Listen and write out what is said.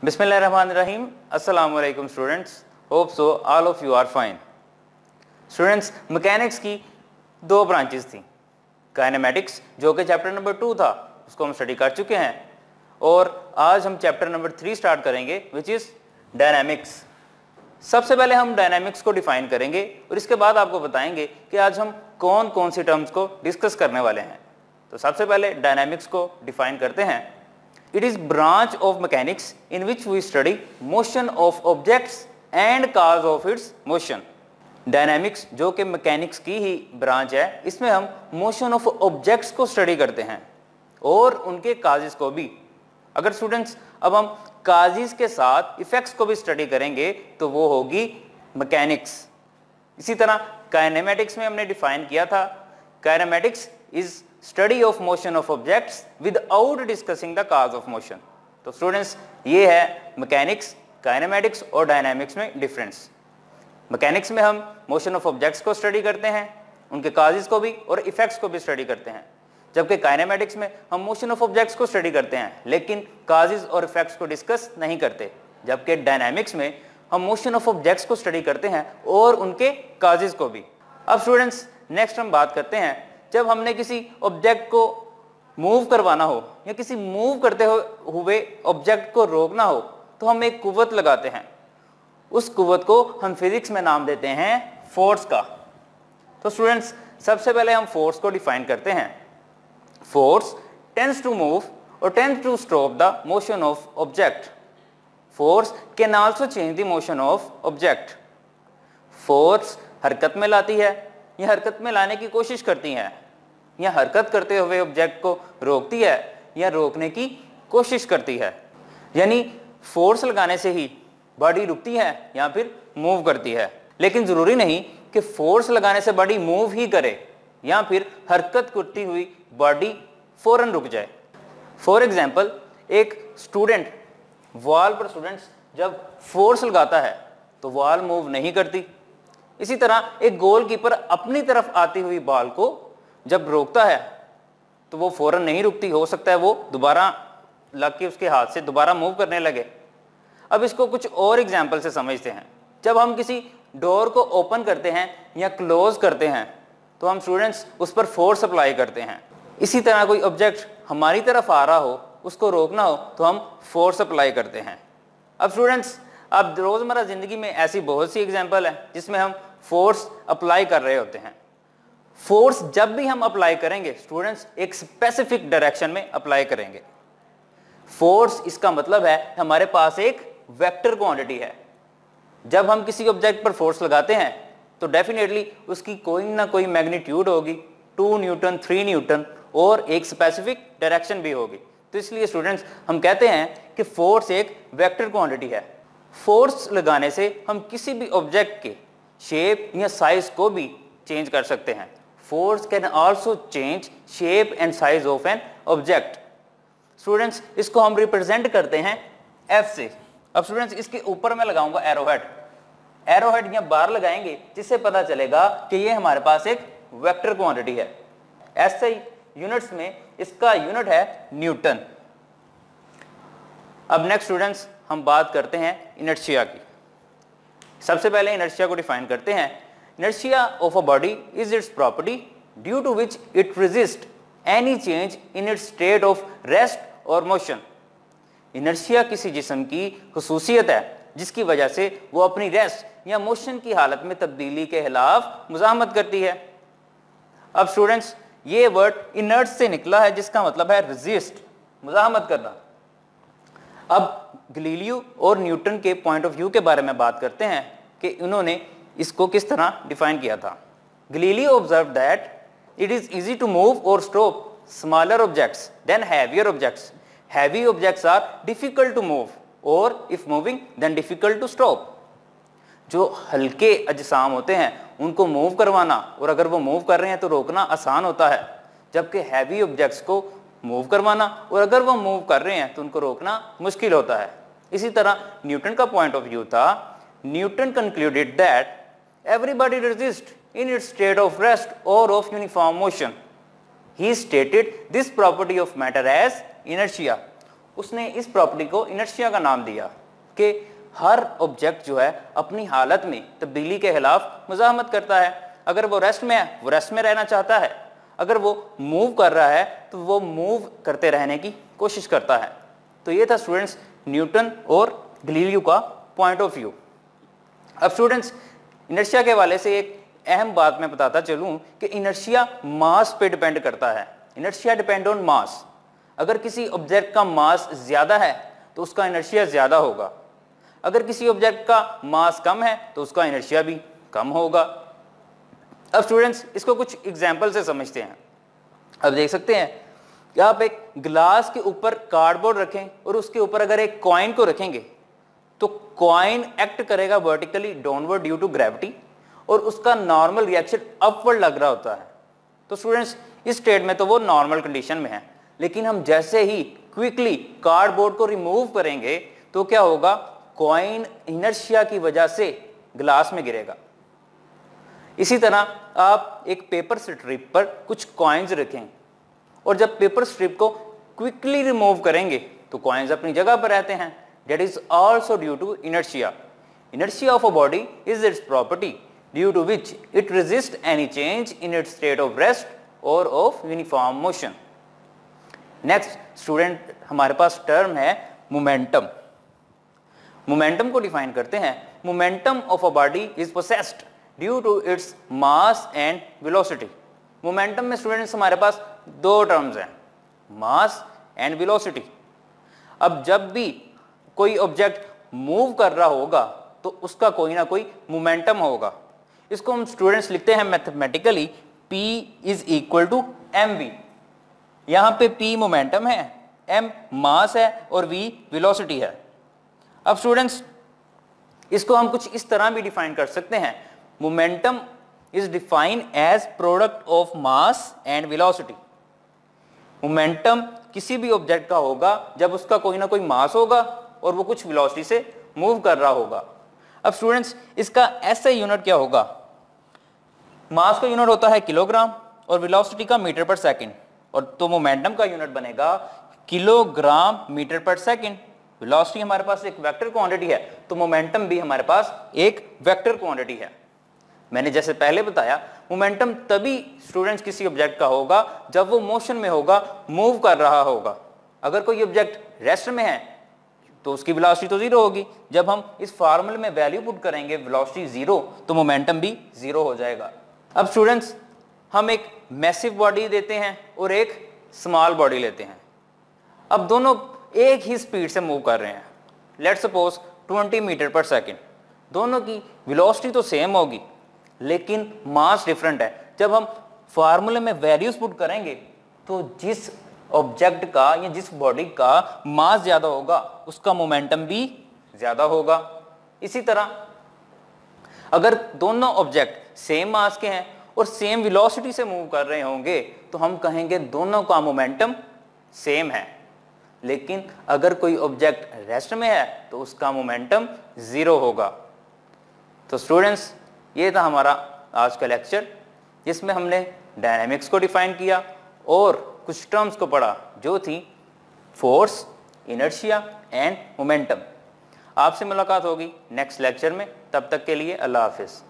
बिस्मिल्लाहिर्रहमानिर्रहीम। अस्सलाम वालेकुम students, hope so all of you are fine. Students, mechanics की दो ब्रांचेस थी। काइनेमेटिक्स जो कि चैप्टर नंबर 2 था, उसको हम स्टडी कर चुके हैं, और आज हम चैप्टर नंबर 3 स्टार्ट करेंगे विच इज़ डायनामिक्स। सबसे पहले हम डायनामिक्स को डिफाइन करेंगे और इसके बाद आपको बताएंगे कि आज हम कौन कौन सी टर्म्स को डिस्कस करने वाले हैं। तो सबसे पहले डायनामिक्स को डिफाइन करते हैं। It is branch of mechanics in which we study motion of objects and cause of its motion. Dynamics जो कि मैकेनिक्स की ही ब्रांच है, इसमें हम मोशन ऑफ ऑब्जेक्ट्स को स्टडी करते हैं और उनके काजेस को भी। अगर स्टूडेंट्स अब हम काजेस के साथ इफेक्ट्स को भी स्टडी करेंगे तो वो होगी मैकेनिक्स। इसी तरह काइनेमेटिक्स में हमने डिफाइन किया था, kinematics is study of motion of objects without discussing the cause of motion. तो स्टूडेंट्स, ये है मैकेनिक्स, काइनेमेटिक्स और डायनामिक्स में डिफरेंस। मैकेनिक्स में हम मोशन ऑफ ऑब्जेक्ट्स को स्टडी करते हैं, उनके काजेस को भी और इफेक्ट्स को भी स्टडी करते हैं, जबकि काइनेमेटिक्स में हम मोशन ऑफ ऑब्जेक्ट्स को स्टडी करते हैं लेकिन काजेस और इफेक्ट्स को डिस्कस नहीं करते, जबकि डायनामिक्स में हम मोशन ऑफ ऑब्जेक्ट्स को स्टडी करते हैं और उनके काजेस को भी। अब स्टूडेंट्स, नेक्स्ट हम बात करते हैं, जब हमने किसी ऑब्जेक्ट को मूव करवाना हो या किसी मूव करते हुए ऑब्जेक्ट को रोकना हो तो हम एक कुव्वत लगाते हैं। उस कुव्वत को हम फिजिक्स में नाम देते हैं फोर्स का। तो स्टूडेंट्स, सबसे पहले हम फोर्स को डिफाइन करते हैं। फोर्स टेंड्स टू मूव और tends to stop the motion of object. Force can also change the motion of object. Force हरकत में लाती है या हरकत में लाने की कोशिश करती है, या हरकत करते हुए ऑब्जेक्ट को रोकती है या रोकने की कोशिश करती है। यानी फोर्स लगाने से ही बॉडी रुकती है या फिर मूव करती है, लेकिन जरूरी नहीं कि फोर्स लगाने से बॉडी मूव ही करे या फिर हरकत करती हुई बॉडी फौरन रुक जाए। फॉर एग्जाम्पल, एक स्टूडेंट वॉल पर स्टूडेंट्स जब फोर्स लगाता है तो वॉल मूव नहीं करती। इसी तरह एक गोलकीपर अपनी तरफ आती हुई बॉल को जब रोकता है तो वो फौरन नहीं रुकती, हो सकता है वो दोबारा लग के उसके हाथ से दोबारा मूव करने लगे। अब इसको कुछ और एग्जाम्पल से समझते हैं। जब हम किसी डोर को ओपन करते हैं या क्लोज करते हैं तो हम स्टूडेंट्स उस पर फोर्स अप्लाई करते हैं। इसी तरह कोई ऑब्जेक्ट हमारी तरफ आ रहा हो, उसको रोकना हो तो हम फोर्स अप्लाई करते हैं। अब स्टूडेंट्स, अब रोज़मर्रा ज़िंदगी में ऐसी बहुत सी एग्जाम्पल है जिसमें हम फोर्स अप्लाई कर रहे होते हैं। फोर्स जब भी हम अप्लाई करेंगे स्टूडेंट्स, एक स्पेसिफिक डायरेक्शन में अप्लाई करेंगे। फोर्स इसका मतलब है हमारे पास एक वेक्टर क्वांटिटी है। जब हम किसी ऑब्जेक्ट पर फोर्स लगाते हैं तो डेफिनेटली उसकी कोई ना कोई मैग्नीट्यूड होगी, 2 न्यूटन, 3 न्यूटन, और एक स्पेसिफिक डायरेक्शन भी होगी। तो इसलिए स्टूडेंट्स हम कहते हैं कि फोर्स एक वेक्टर क्वांटिटी है। फोर्स लगाने से हम किसी भी ऑब्जेक्ट के शेप या साइज को भी चेंज कर सकते हैं। Force can also change shape and size of an object. Students, इसको हम रिप्रेजेंट करते हैं एफ से। अब स्टूडेंट्स, इसके ऊपर मैं लगाऊंगा एरोहेड। एरोहेड या बार लगाएंगे जिससे पता चलेगा कि ये हमारे पास एक वेक्टर क्वांटिटी है। ऐसे यूनिट्स में इसका यूनिट है न्यूटन। अब नेक्स्ट स्टूडेंट्स, हम बात करते हैं इनर्शिया की। सबसे पहले इनर्शिया को डिफाइन करते हैं। Inertia of a body is its property due to which it resist any change in its state of rest और मोशन। इनर्शिया किसी जिस्म की खुसूसियत है जिसकी वजह से वो अपनी रेस्ट या मोशन की हालत में तब्दीली के खिलाफ मुज़ाहमत करती है। अब स्टूडेंट्स, ये वर्ड इनर्ट से निकला है जिसका मतलब है रेजिस्ट, मुज़ाहमत करना। अब गैलीलियो और न्यूटन के पॉइंट ऑफ व्यू के बारे में बात करते हैं कि उन्होंने इसको किस तरह डिफाइन किया था। Galileo observe that it is easy to move और stop smaller objects than heavier objects. Heavy objects are difficult to move और if moving then difficult to stop. जो हल्के अजसाम होते हैं उनको मूव करवाना और अगर वो मूव कर रहे हैं तो रोकना आसान होता है, जबकि हैवी ऑब्जेक्ट्स को मूव करवाना और अगर वो मूव कर रहे हैं तो उनको रोकना मुश्किल होता है। इसी तरह न्यूटन का पॉइंट ऑफ व्यू था। Newton concluded that everybody resist in its state of rest और of uniform motion. He stated this property of matter as inertia. उसने इस प्रॉपर्टी को इनर्शिया का नाम दिया कि हर ऑब्जेक्ट जो है अपनी हालत में तब्दीली के खिलाफ मुज़ाहमत करता है। अगर वो रेस्ट में है वो रेस्ट में रहना चाहता है, अगर वो मूव कर रहा है तो वो मूव करते रहने की कोशिश करता है। तो ये था स्टूडेंट्स न्यूटन और गैलीलियो का पॉइंट ऑफ व्यू। अब स्टूडेंट्स इनर्शिया के हवाले से एक अहम बात मैं बताता चलूं कि इनर्शिया मास पे डिपेंड करता है। इनर्शिया डिपेंड ऑन मास। अगर किसी ऑब्जेक्ट का मास ज्यादा है तो उसका इनर्शिया ज्यादा होगा, अगर किसी ऑब्जेक्ट का मास कम है तो उसका इनर्शिया भी कम होगा। अब स्टूडेंट्स इसको कुछ एग्जांपल से समझते हैं। अब देख सकते हैं कि आप एक ग्लास के ऊपर कार्डबोर्ड रखें और उसके ऊपर अगर एक कॉइन को रखेंगे तो कॉइन एक्ट करेगा vertically downward due to gravity और उसका नॉर्मल रिएक्शन अपवर्ड लग रहा होता है। तो स्टूडेंट्स इस स्टेट में तो वो नॉर्मल कंडीशन में है, लेकिन हम जैसे ही क्विकली कार्डबोर्ड को रिमूव करेंगे तो क्या होगा, कॉइन इनर्शिया की वजह से ग्लास में गिरेगा। इसी तरह आप एक पेपर स्ट्रिप पर कुछ कॉइन्स रखें और जब पेपर स्ट्रिप को क्विकली रिमूव करेंगे तो कॉइन्स अपनी जगह पर रहते हैं। That is also due to inertia. Inertia of a body is its property due to which it resists any change in its state of rest or of uniform motion. Next student हमारे पास term है momentum. Momentum को define करते हैं। Momentum of a body is possessed due to its mass and velocity. Momentum में students हमारे पास दो टर्म्स हैं, मास एंड वेलोसिटी। अब जब भी कोई ऑब्जेक्ट मूव कर रहा होगा तो उसका कोई ना कोई मोमेंटम होगा। इसको हम स्टूडेंट्स लिखते हैं mathematically P is equal to mv। यहां पे P मोमेंटम है, m मास है और v वेलोसिटी है। अब स्टूडेंट्स इसको हम कुछ इस तरह भी डिफाइन कर सकते हैं, momentum is defined as product of mass and velocity. Momentum किसी भी ऑब्जेक्ट का होगा जब उसका कोई ना कोई मास होगा और वो कुछ वेलोसिटी से मूव कर रहा होगा। अब स्टूडेंट्स इसका ऐसा यूनिट क्या होगा, मास का यूनिट होता है किलोग्राम और वेलोसिटी का मीटर पर सेकंड, और तो मोमेंटम का यूनिट बनेगा किलोग्राम मीटर पर सेकंड। वेलोसिटी हमारे पास एक वेक्टर क्वांटिटी है तो मोमेंटम भी हमारे पास एक वेक्टर क्वांटिटी है। मैंने जैसे पहले बताया मोमेंटम तभी स्टूडेंट्स किसी ऑब्जेक्ट का होगा जब वो मोशन में होगा, मूव कर रहा होगा। अगर कोई ऑब्जेक्ट रेस्ट में है तो उसकी वेलोसिटी तो जीरो होगी। जब हम इस फार्मूले में वैल्यू पुट करेंगे वेलोसिटी जीरो तो मोमेंटम भी जीरो हो जाएगा। अब स्टूडेंट्स हम एक मैसिव बॉडी देते हैं और एक स्मॉल बॉडी लेते हैं। अब दोनों एक ही स्पीड से मूव कर रहे हैं, लेट्स सपोज 20 मीटर पर सेकंड। दोनों की वेलोसिटी तो सेम होगी लेकिन मास डिफरेंट है। जब हम फार्मूले में वैल्यूज पुट करेंगे तो जिस ऑब्जेक्ट का या जिस बॉडी का मास ज्यादा होगा उसका मोमेंटम भी ज्यादा होगा। इसी तरह अगर दोनों ऑब्जेक्ट सेम मास के हैं और सेम वेलोसिटी से मूव कर रहे होंगे तो हम कहेंगे दोनों का मोमेंटम सेम है। लेकिन अगर कोई ऑब्जेक्ट रेस्ट में है तो उसका मोमेंटम जीरो होगा। तो स्टूडेंट्स ये था हमारा आज का लेक्चर जिसमें हमने डायनामिक्स को डिफाइन किया और कुछ टर्म्स को पढ़ा जो थी फोर्स, इनर्शिया एंड मोमेंटम। आपसे मुलाकात होगी नेक्स्ट लेक्चर में, तब तक के लिए अल्लाह हाफिज़।